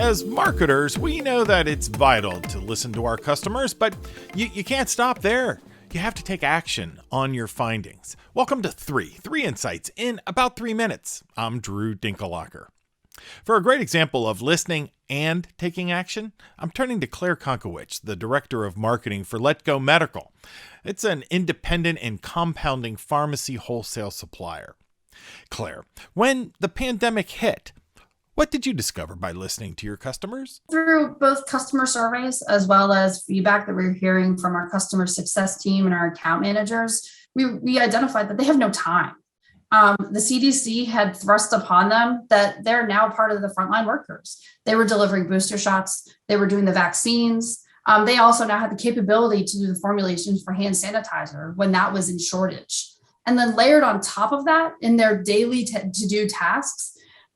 As marketers, we know that it's vital to listen to our customers, but you can't stop there. You have to take action on your findings. Welcome to Three Insights in about 3 minutes. I'm Drew Dinkelacker. For a great example of listening and taking action, I'm turning to Claire Concowich, the Director of Marketing for Letco Medical. It's an independent and compounding pharmacy wholesale supplier. Claire, when the pandemic hit, what did you discover by listening to your customers? Through both customer surveys as well as feedback that we're hearing from our customer success team and our account managers, we identified that they have no time. The CDC had thrust upon them that they're now part of the frontline workers. They were delivering booster shots. They were doing the vaccines. They also now had the capability to do the formulations for hand sanitizer when that was in shortage. And then layered on top of that, in their daily to-do tasks,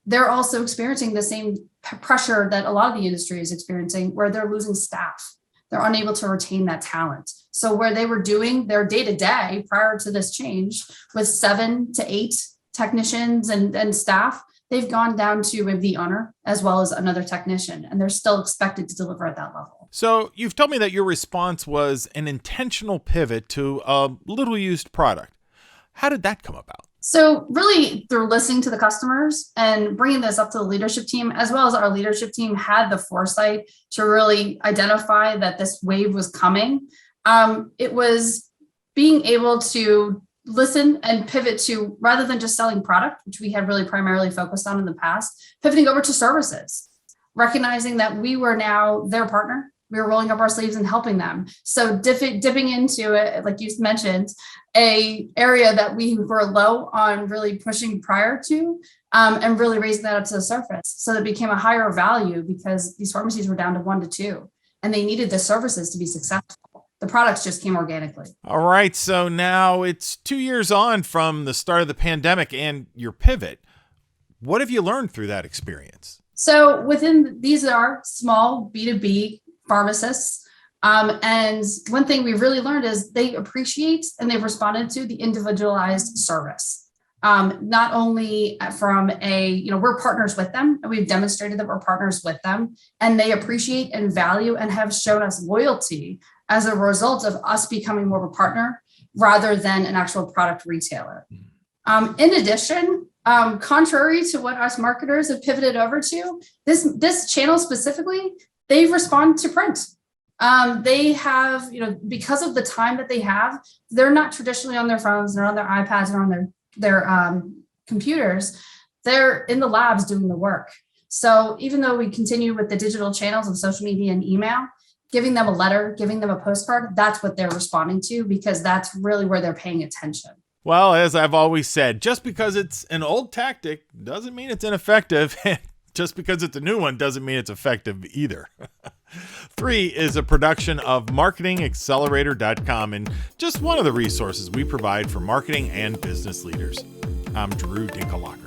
they're also experiencing the same pressure that a lot of the industry is experiencing, where they're losing staff. They're unable to retain that talent. So where they were doing their day-to-day prior to this change with 7 to 8 technicians and staff, they've gone down to maybe the owner as well as another technician, and they're still expected to deliver at that level. So you've told me that your response was an intentional pivot to a little used product. How did that come about? So really through listening to the customers and bringing this up to the leadership team, as well as our leadership team had the foresight to really identify that this wave was coming. It was being able to listen and pivot to, rather than just selling product, which we had really primarily focused on in the past, pivoting over to services, recognizing that we were now their partner. We were rolling up our sleeves and helping them. So dipping into it, like you mentioned, a area that we were low on really pushing prior to, and really raising that up to the surface. So that it became a higher value because these pharmacies were down to 1 to 2, and they needed the services to be successful. The products just came organically. All right. So now it's 2 years on from the start of the pandemic and your pivot. What have you learned through that experience? So these are small B2B pharmacists. And one thing we really learned is they appreciate and they've responded to the individualized service. Not only from we're partners with them, and we've demonstrated that we're partners with them, and they appreciate and value and have shown us loyalty as a result of us becoming more of a partner rather than an actual product retailer. In addition, contrary to what us marketers have pivoted over to, this channel specifically, they respond to print. They have, because of the time that they have, they're not traditionally on their phones, they're on their iPads or on their computers. They're in the labs doing the work. So even though we continue with the digital channels of social media and email, giving them a letter, giving them a postcard, that's what they're responding to because that's really where they're paying attention. Well, as I've always said, just because it's an old tactic doesn't mean it's ineffective. Just because it's a new one doesn't mean it's effective either. 3 is a production of marketingaccelerator.com and just one of the resources we provide for marketing and business leaders. I'm Drew Dinkelacker.